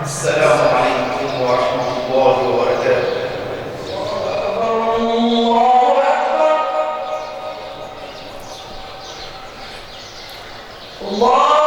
السلام عليكم ورحمة الله وبركاته. الله أكبر. الله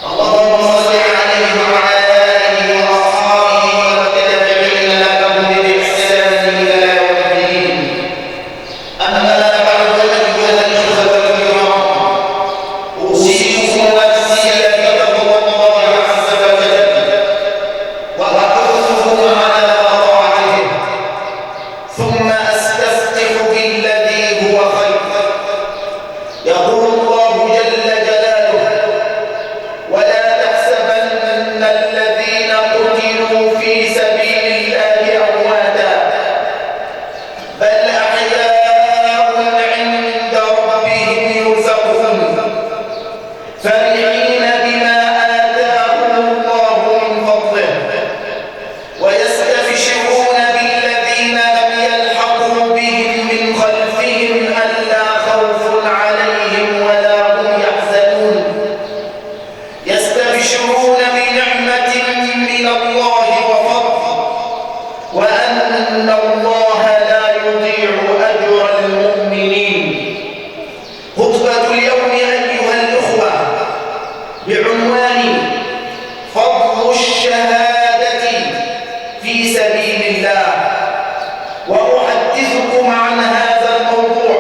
اللهم صل يستبشرون بنعمة من الله وفضل وأن الله لا يضيع أجر المؤمنين. خطبة اليوم أيها الأخوة بعنوان فضل الشهادة في سبيل الله، وأحدثكم عن هذا الموضوع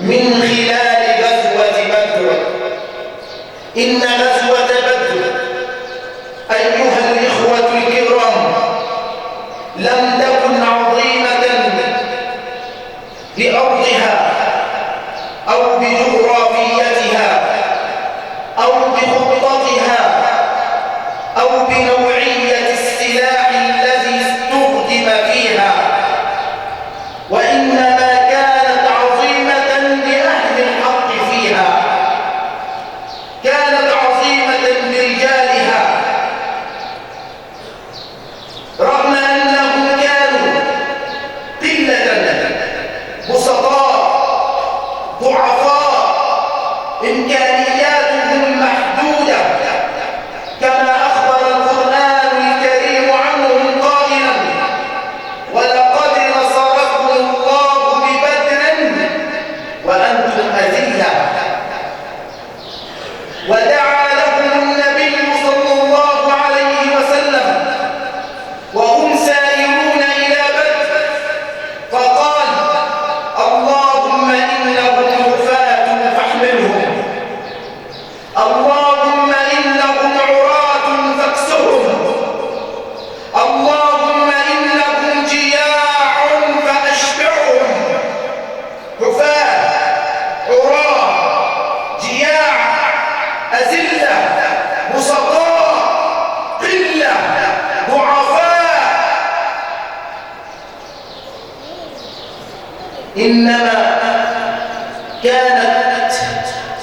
من خلال غزوة بدر. إن غزوة بدر أيها الإخوة الكرام لم تكن عظيمة بأرضها أو بجغرافيتها أو بخطتها أو بنوعية السلاح الذي استخدم فيها، وإنما كانت عظيمة لأهل الحق فيها، كانت عظيمة برجالها، رغم أنهم كانوا قلة بسطاء ضعفاء إمكانياتهم محدودة، كما أخبر القرآن الكريم عنهم قائلا: ولقد نصركم الله ببدر وأنتم أذلة. ودعا لهم النبي صلى الله عليه وسلم وهم سائرون إلى بدر فقال: اللهم إنهم حفاة فاحملهم، اللهم إنهم عراة فاكسهم، اللهم إنهم جياع فأشبعهم. حفاة، عراة، جياع، أذلة، بسطاء، قلة، ضعفاء. إنما كانت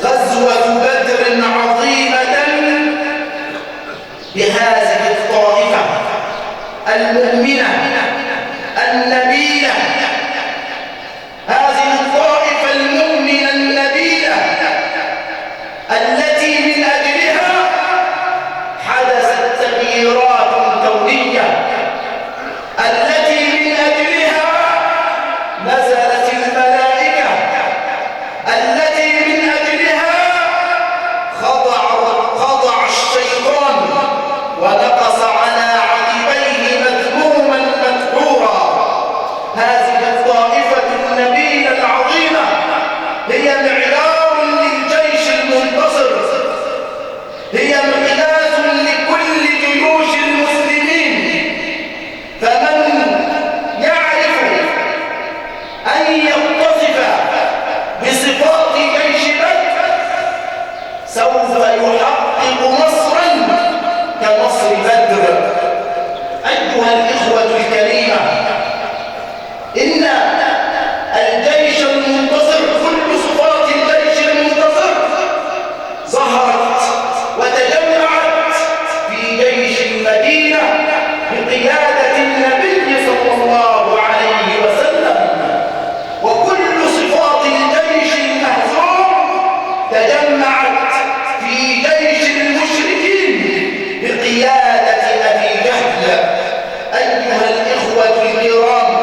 غزوة بدر عظيمة بهذه الطائفة المؤمنة النبيلة، هذه الطائفة المؤمنة النبيلة التي من أجلها حدثت تغييرات كونية، التي من أجلها نزلت الملائكة، التي من أجلها خضع الشيطان ونقص على عقبيه مذموما مدحورا. هذه الطائفة النبيلة العظيمة هي معيار للجيش المنتصر، هي مقياس لكل جيوش المسلمين. فمن يعرف أن يتصف بصفات جيش بدر سوف يحقق نصرا كنصر بدر. أيها الإخوة الكريمة، إن الجيش المنتصر، كل صفات الجيش المنتصر ظهرت وتجمعت في جيش المدينة بقيادة النبي صلى الله عليه وسلم، وكل صفات الجيش المهزوم تجمعت في جيش المشركين بقيادة أبي جهل. أيها الإخوة الكرام،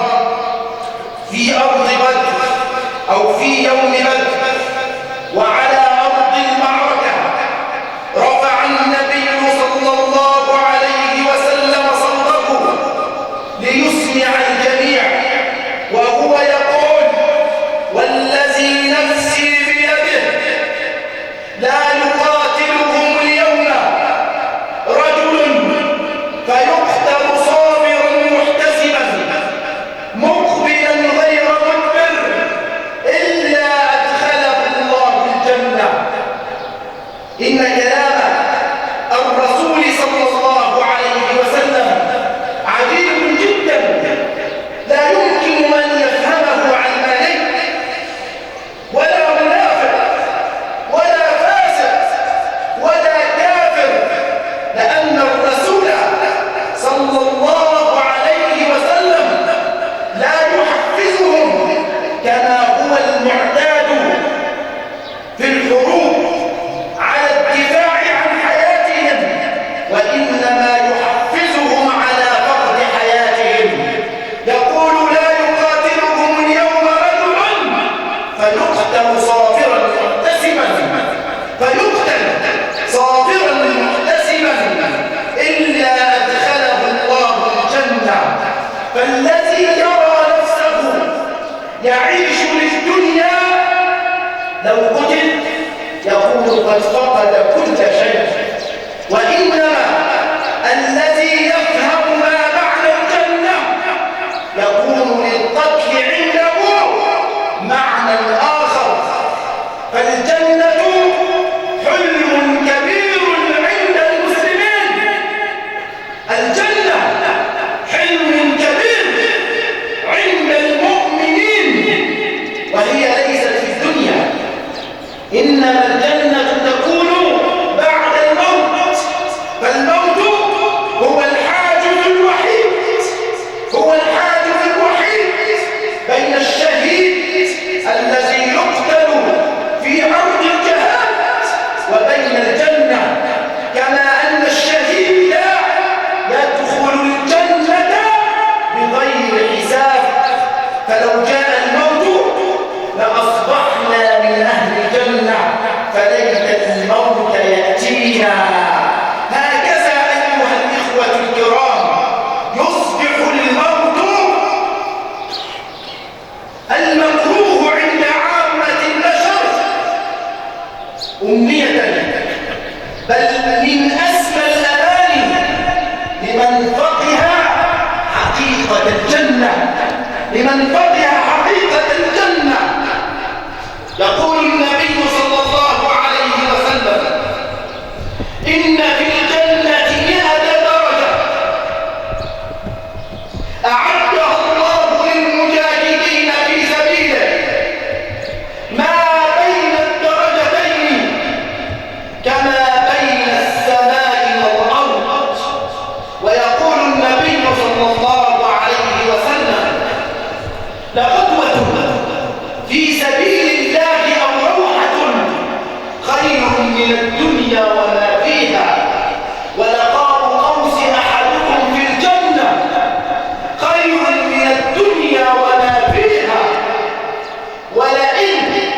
في أرض بدر أو في يوم بدر وعلى أرض المعركة رفع النبي صلى الله عليه وسلم صوته ليسمع الجميع وهو يقول: والذي نفسي بيده لا يقاتلهم اليوم رجل فيقتل صابرا محتسبا مقبلا غير مدبر إلا أدخله الله الجنة. إن كلام الرسول صلى الله عليه وسلم عجيب جدا، لا يمكن أن يفهمه علماني ولا منافق ولا فاسق ولا كافر، لأن الرسول صلى الله عليه وسلم لا يحفزهم كما هو المعتاد في الحروب على الدفاع عن حياته من أسمى الأماني لمن فقه حقيقة الجنة، لمن فقه حقيقة الجنة. يقول النبي صلى الله عليه وسلم: إن في الجنة 100 درجة أعدها الله للمجاهدين في سبيله، ما بين الدرجتين كما بين السماء والأرض. ويقول النبي صلى الله عليه وسلم: لغدوة في سبيل الله أو روحة خير من الدنيا وما فيها، ولقاب قوس أحدكم في الجنة خير من الدنيا وما فيها. ولئن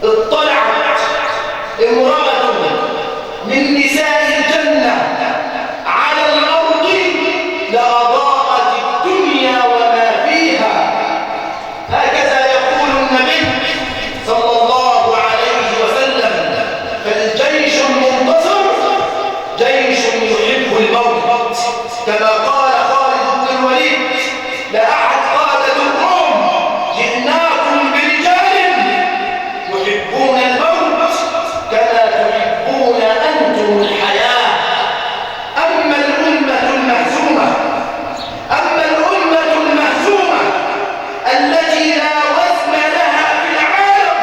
اطلعت امرأة من نساء الجنة على الأرض لأضاءت الدنيا وما فيها. هكذا يقول النبي صلى الله عليه وسلم: فالجيش المنتصر جيش يحب الموت، كما قال خالد بن الوليد لأحد قادة الروم: جئناكم برجال يحبون الموت كما تحبون أنتم الحياة. أما الأمة المهزومة، أما الأمة المهزومة التي لا وزن لها في العالم،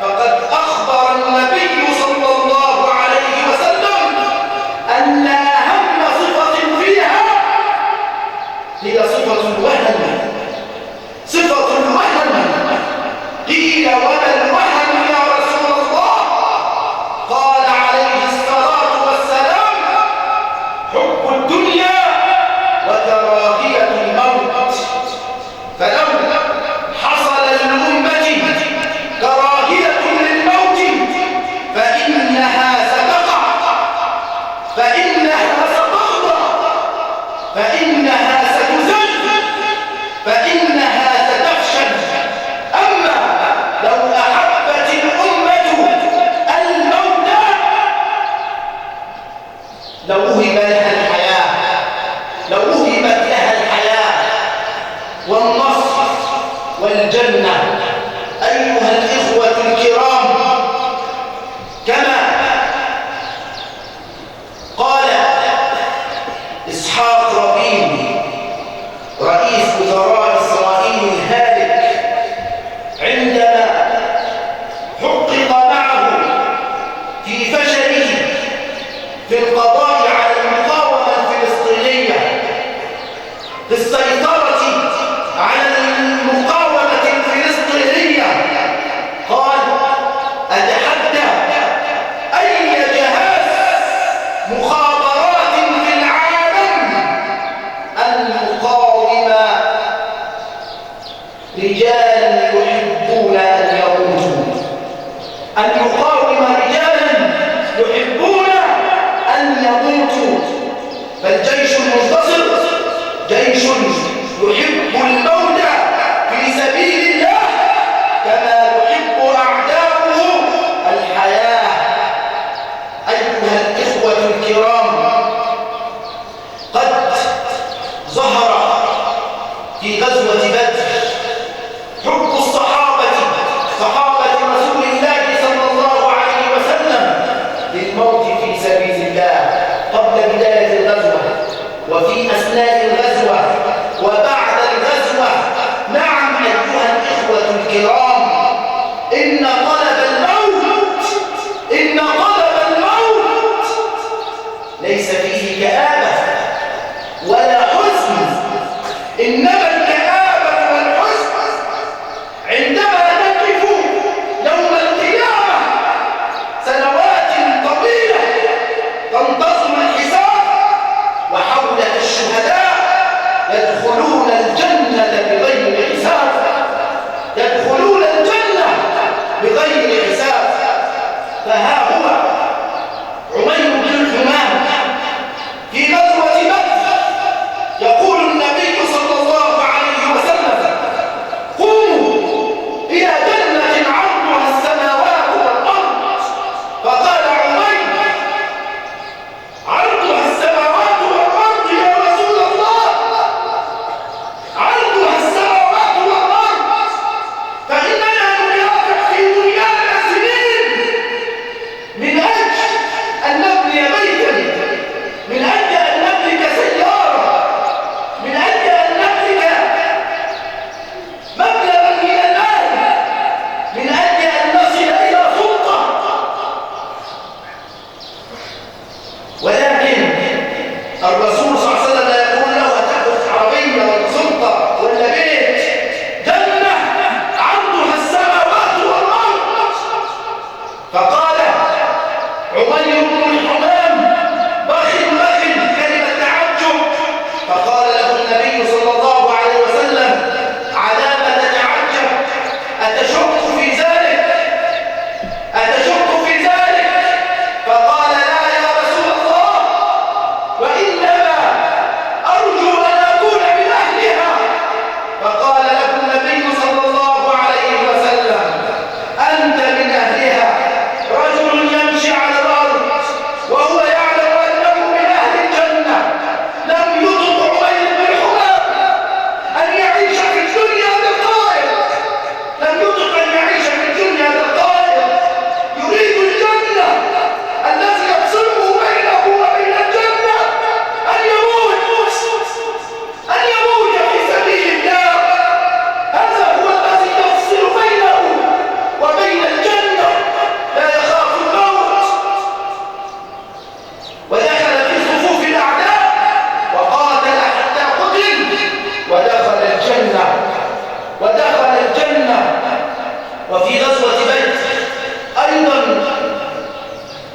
فقد أخبر النبي صلى الله عليه وسلم أن أهم صفة فيها هي صفة الوهن، صفة الوهن. قيل: وما الوهن يا رسول الله؟ قال عليه الصلاة والسلام: حب الدنيا وكراهية الموت. فلو حصل للأمة كراهية للموت فإنها ستقع، فإنها ستغضى، فإنها ستزل، فإنها ستفشل. أما لو أحبت الأمة الموت لو وهب لها الحياة، لو وهبت لها الحياة والنصر والجنة. أيها الإخوة الكرام، كما قال إسحاق رابين رئيس وزراء إسرائيل الهالك عندما حقق معه في فشله في القضاء على المقاومة الفلسطينية، في السيطرة على المقاومة الفلسطينية، قال: أتحدى أي جهاز مخابرات في العالم أن يقاوم رجالا يحبون أن يموتوا، أن يقاوم رجالا يحبون أن يموتوا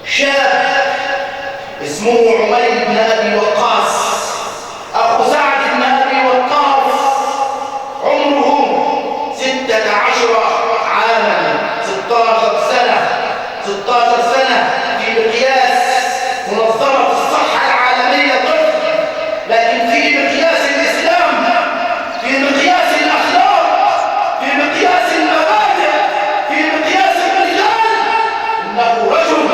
شاب اسمه عمير بن أبي وقاص أخو سعد بن أبي وقاص، عمره 16 عاما، 16 سنة في مقياس منظمة الصحة العالمية طفل، لكن في مقياس الإسلام، في مقياس الأخلاق، في مقياس المبادئ، في مقياس الرجال، إنه رجل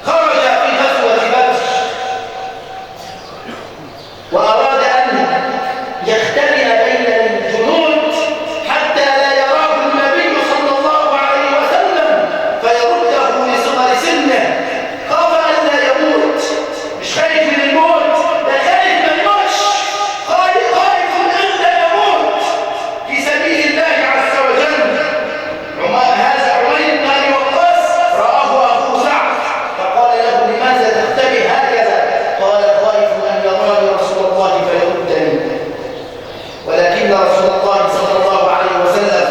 خرج في غزوة بدر وأراد أن يختبئ بين الجنود حتى لا يراه النبي صلى الله عليه وسلم فيرده لصغر سنه. خاف أن لا يموت، مش خايف من الموت، ده خايف ما يموتش، خايف أن لا يموت في سبيل الله عز وجل. هذا عمير بن أبي وقاص رآه أخوه سعد فقال له: لماذا تختبئ هكذا؟ قال: خائف أن يراني رسول الله فيردني. ولكن رسول الله صلى الله عليه وسلم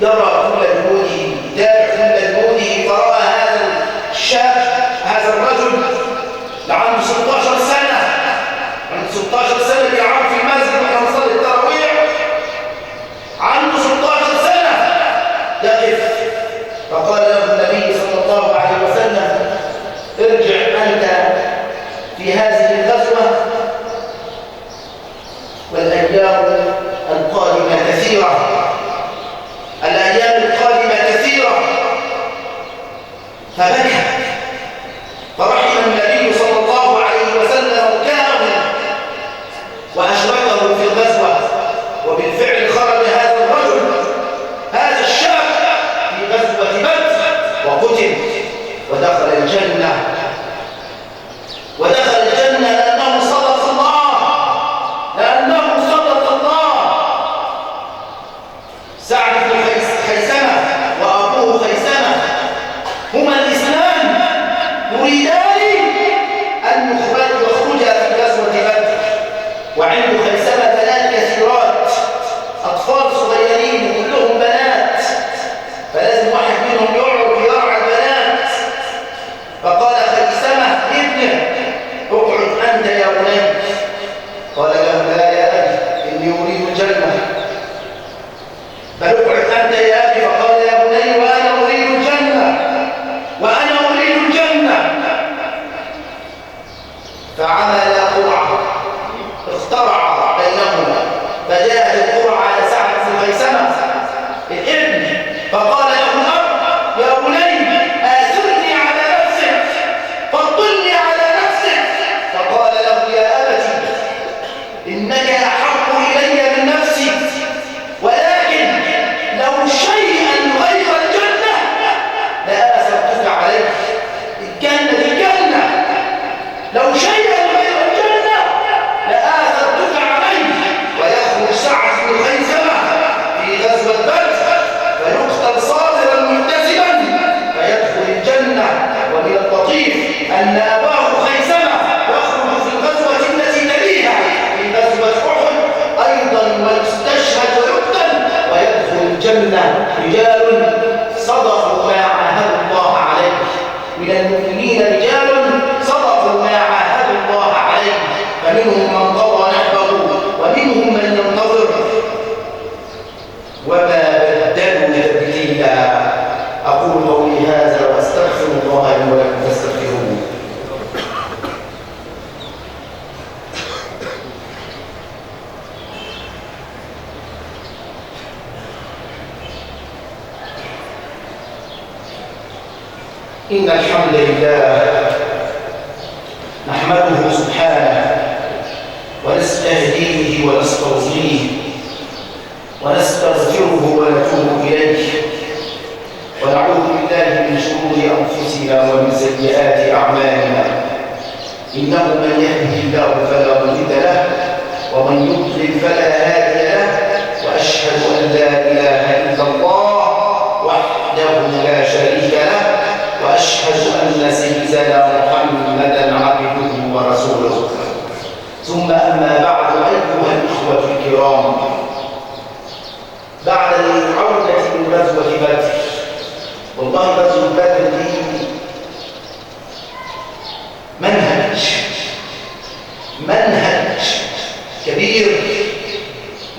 يرى كل جنوده، يتابع كل جنوده، فرأى هذا الشاب، هذا الرجل عنده 16 سنة، عنده 16 سنة بيلعب في المسجد واحنا نصلي التراويح، عنده 16 سنة يقف. فقال له النبي صلى الله عليه وسلم: ارجع أنت في هذه الغزوة والأيام القادمة كثيرة، الأيام القادمة كثيرة. فبكى، فرحم النبي صلى الله عليه وسلم بكاءه وأشركه في الغزوة. وبالفعل خرج هذا الرجل، هذا الشاب، في غزوة بدر وقتل ودخل الجنة، لأنه صدق الله، سعد بن خيثمة وأبوه خيثمة هما الاثنان يريدان أن يخرجا في غزوة بدر، وعند خيثمة بنات كثيرات، أطفال صغيرين كلهم بنات، فلازم واحد منهم يرعى البنات. فقال خيثمة لابنه: اقعد أنت يا بني. قال له: لا يا أبي، إني أريد الجنة. بل اقعد أنت يا أبي. فقال: يا بني، وأنا أريد الجنة، فعمل قرعة، اخترع بينهما، فجاءت القرعة على سعد بن خيثمة الابن، فقال له الأب: يا بني، آثرني على نفسك، فضلني على نفسك. فقال له: يا أبتي، إنك أحب إلي من نفسي، ولكن لو شيئا غير الجنة لآثرتك عليه. الجنة لو شيئا غير الجنة لآثرتك عليه. ويخرج سعد بن خيثمة في غزوة بدر فيقتل صابرا محتسبا فيدخل الجنة. ومن اللطيف أن أباه خيثمة يخرج في الغزوة التي تليها في غزوة أحد أيضا ويستشهد ويقتل ويدخل الجنة. رجال صدقوا ما عاهدوا الله عليه، من المؤمنين رجال صدقوا ما عاهدوا الله عليه، فمنهم من قضى نحبه ومنهم من ينتظر وما بدلوا تبديلا. أقول قولي هذا وأستغفر الله لي ولكم فاستغفروه. إن الحمد لله نحمده سبحانه ونستهديه ونسترضيه ونستغفره ونتوب إليه، ونعوذ بالله من شرور أنفسنا ومن سيئات أعمالنا. إنه من يهده الله فلا مضل له ومن يضلل فلا هادي له، وأشهد أن لا إله إلا الله وحده لا شريك له، وأشهد أن سيدنا محمدًا عبده ورسوله. ثم أما بعد، أيها الإخوة الكرام، بعد العودة من غزوة بدر والله غزوة بدر دي منهج كبير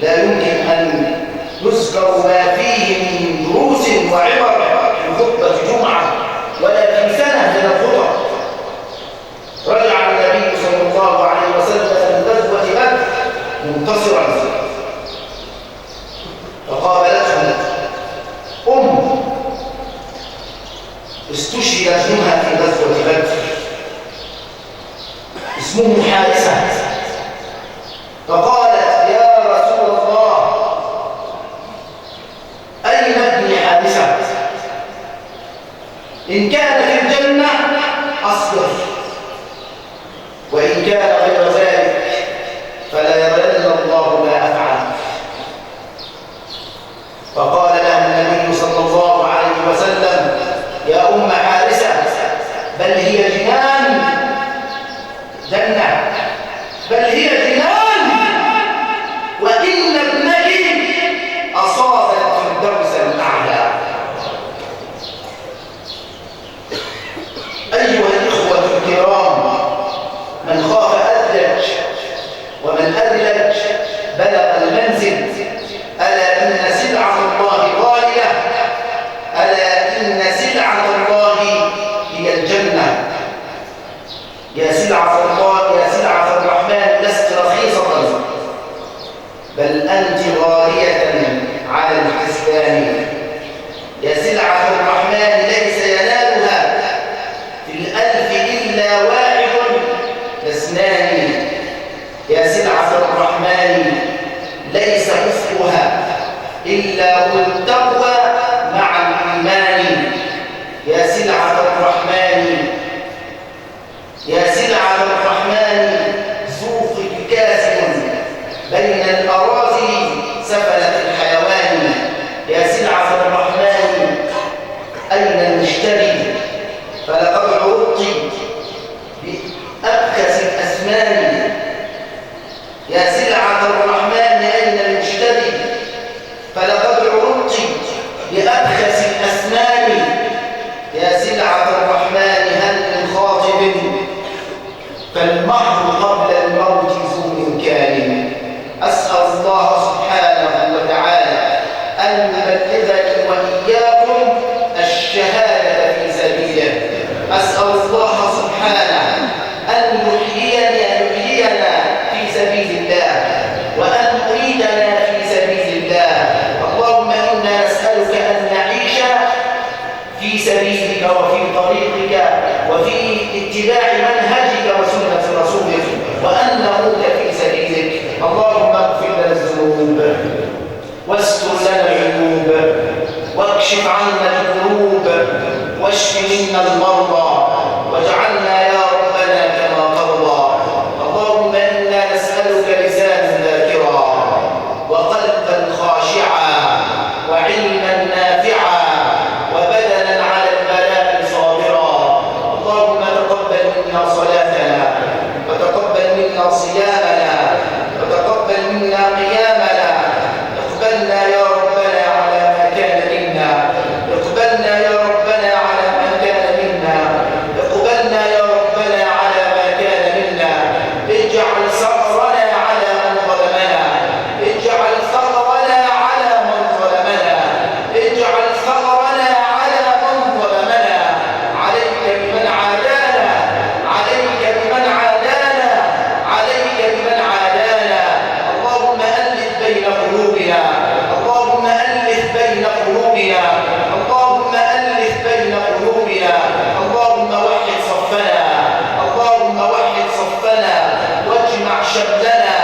لا يمكن أن يذكر ما فيه من دروس وعبر في خطبة جمعة ولا في سنة من الخطب. رجع النبي صلى الله عليه وسلم من غزوة بدر منتصرا، فقابلته استشهد ابنها في غزوة بدر اسمه حارثة، فقالت يا رسول الله أين ابني حارثة؟ إن كان في الجنة أصبر، وإن كان غير ذلك فلا يرن الله ما أفعل. فقال لها النبي صلى الله عليه وسلم يا أم حارثة بل هي جنة، بل هي جنان، وإن ابنك أصاب الفردوس الأعلى. أيها الإخوة الكرام، من خاف أدلج ومن أدلج بلغ المنزل. ألا إن سلعة الله غالية، ألا إن سلعة الله هي الجنة. يا سلعة الله، يا سلعة الرحمن لست رخيصة بل أنت غالية على الحسبان. يا سلعة الرحمن ليس ينالها في الألف إلا واحد اثنان. يا سلعة الرحمن ليس أفقها إلا التقوى مع الإيمان. يا سلعة الرحمن، يا سلعة الرحمن ذوقك كاسب بين الأراضي سفلة الحيوان. يا سلعة الرحمن أين المشتري؟ فلقد عرضت بأبخس الأثمان. يا سلعة الرحمن أين المشتري؟ فلقد عرضت بأبخس الأثمان. يا سلعة الرحمن هل من خاطب؟ فالمحر قبل الموت ذو إمكان. أسأل الله سبحانه وتعالى أن يبلغني وإياكم الشهادة في سبيله. أسأل الله سبحانه أن يحيينا في سبيل الله، وأن يريدنا في سبيل الله. اللهم إنا نسألك أن نعيش في سبيلك وفي طريقك وفي اتباع منهجك وسنة رسولك، وأن نموت في سبيلك. اللهم اغفر لنا الذنوب واستر لنا العيوب واكشف عنا الكروب واشف منا المرضى واجعلنا يا ربنا كما ترضى. اللهم إنا نسألك لسانا ذاكرا وقلبا خاشعا وعلما نافعا وبدنا على البلاء صابرا. اللهم تقبل منا صلاتنا وتقبل منا صيامنا وتقبل منا قيامنا. اقبلنا يا ربنا على ما كان منا، اقبلنا يا ربنا على ما كان منا، اقبلنا يا ربنا على ما كان منا. اجعل ثأرنا على من ظلمنا، اجعل ثأرنا على من ظلمنا، اجعل ثأرنا على من ظلمنا. عليك بمن عادانا، عليك بمن عادانا، عليك بمن عادانا. اللهم ألف بين قلوبنا، اللهم ألف بين قلوبنا، اللهم ألف بين قلوبنا. اللهم وحد صفنا، اللهم وحد صفنا واجمع شملنا،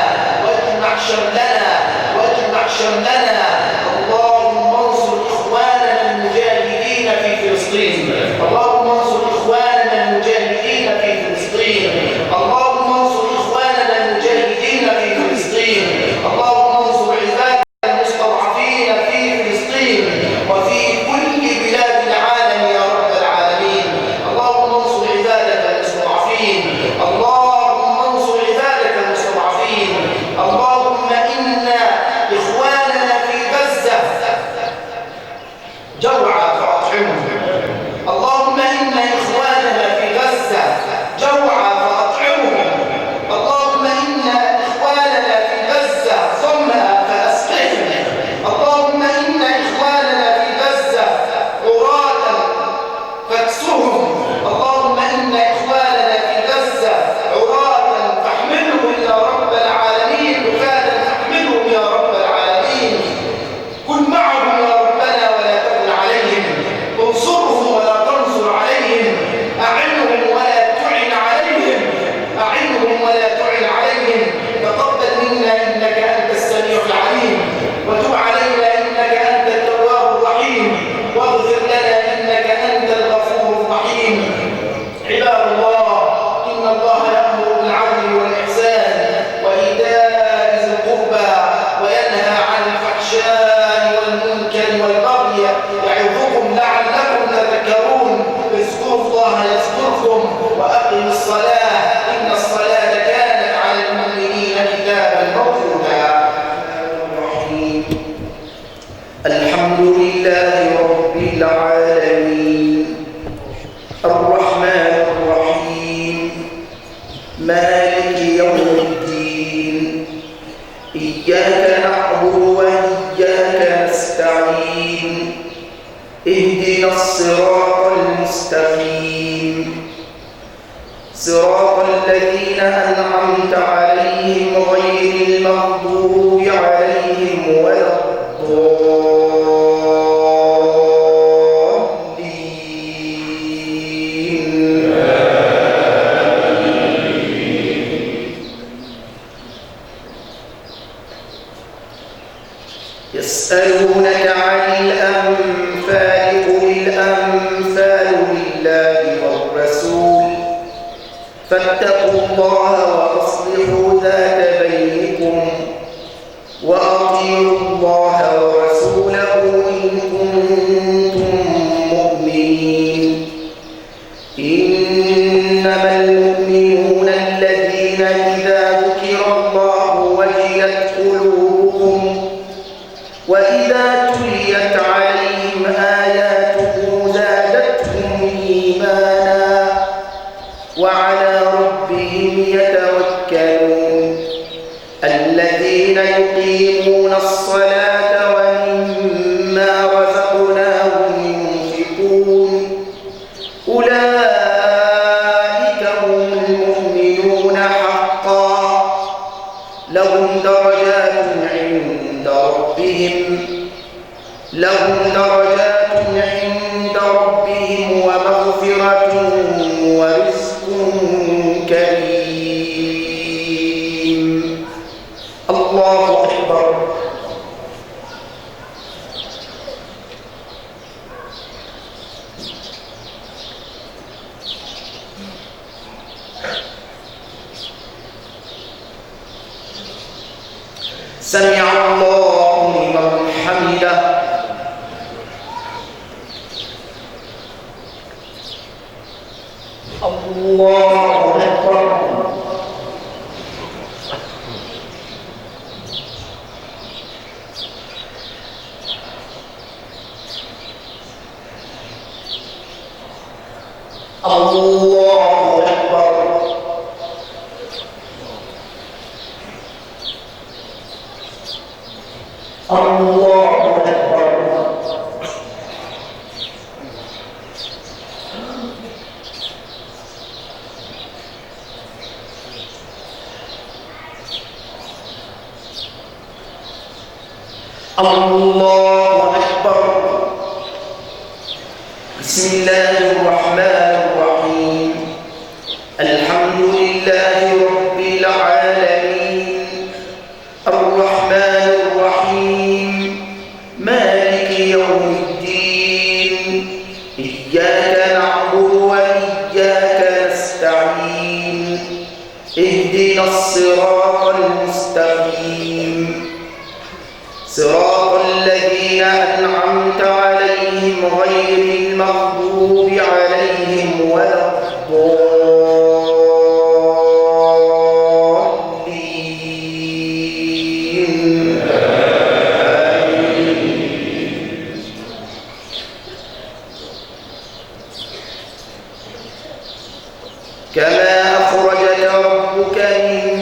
واجمع شملنا، واجمع شملنا. اللهم انصر إخواننا المجاهدين في فلسطين، اللهم انصر إخواننا المجاهدين في فلسطين، اللهم انصر إخواننا المجاهدين في فلسطين. اللهم انصر عبادك المستضعفين في فلسطين وفي كل بلاد العالم يا رب العالمين. اللهم انصر عبادك المستضعفين، اللهم انصر عبادك المستضعفين. اللهم إن إخواننا في غزة جوعى فأطعمهم، الصراط المستقيم صراط الذين أنعمت عليهم غير المغضوب عليهم ولا الضالين. يسألونك عن الأنفال قل الأنفال لله والرسول فاتقوا الله وأصلحوا ذات بينكم وأطيعوا الله ورسوله إن كنتم مؤمنين. إنما المؤمنون الذين إذا ذكر الله وجلت قلوبهم وإذا تليت عليهم آياته زادتهم إيمانا وعلى ربهم يتوكلون. الذين يقيمون الصلاة ومما رزقناهم ينفقون أولئك هم المؤمنون حقا لهم درجات عند ربهم ومغفرة ورزق كريم. الله أكبر. سمع الله لمن حمده. الله أكبر. الله أكبر. الله أكبر. الله أكبر. بسم الله الرحمن الرحيم. الحمد لله رب العالمين الرحمن الرحيم مالك يوم الدين إياك نعبد وإياك نستعين اهدنا الصراط المستقيم صراط الذين أنعمت عليهم غير المغضوب عليهم ولا الضالين. كما أخرجك ربك من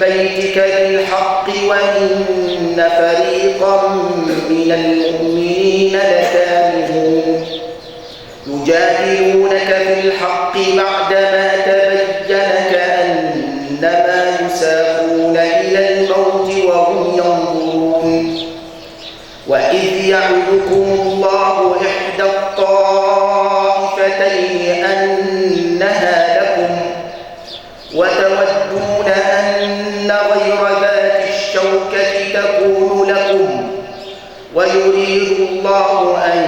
بيتك بالحق وإن فريقا من المؤمنين لكارهون يجادلونك في الحق بعدما تبين كأنما يساقون إلى الموت وهم ينظرون. وإذ يعدكم الله إحدى الطائفتين أنها لكم وتودون أن غير ذات الشوكة تكون لكم ويريد الله أن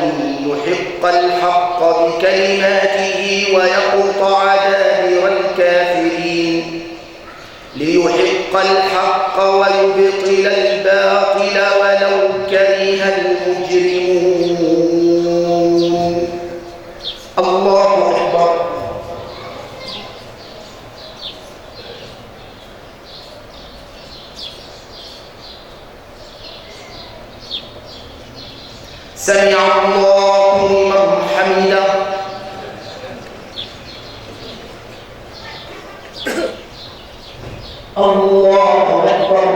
يحق الحق بكلماته ويقطع دابر الكافرين ليحق الحق ويبطل الباطل ولو كره المجرمون. الله أكبر. سمع الله لمن حمده. الله أكبر.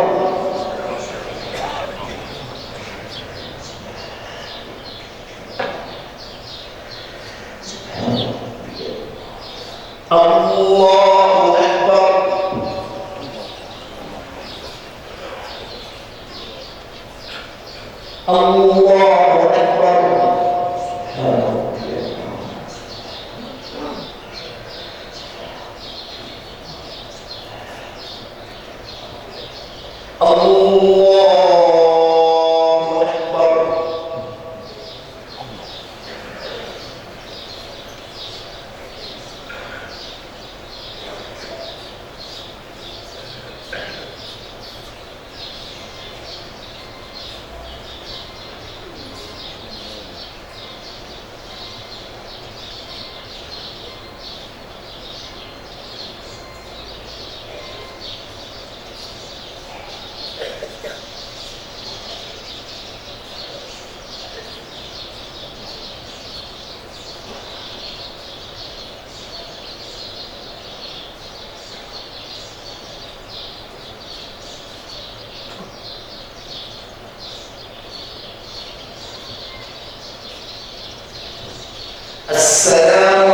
الله أكبر. الله أكبر. الله أكبر. السلام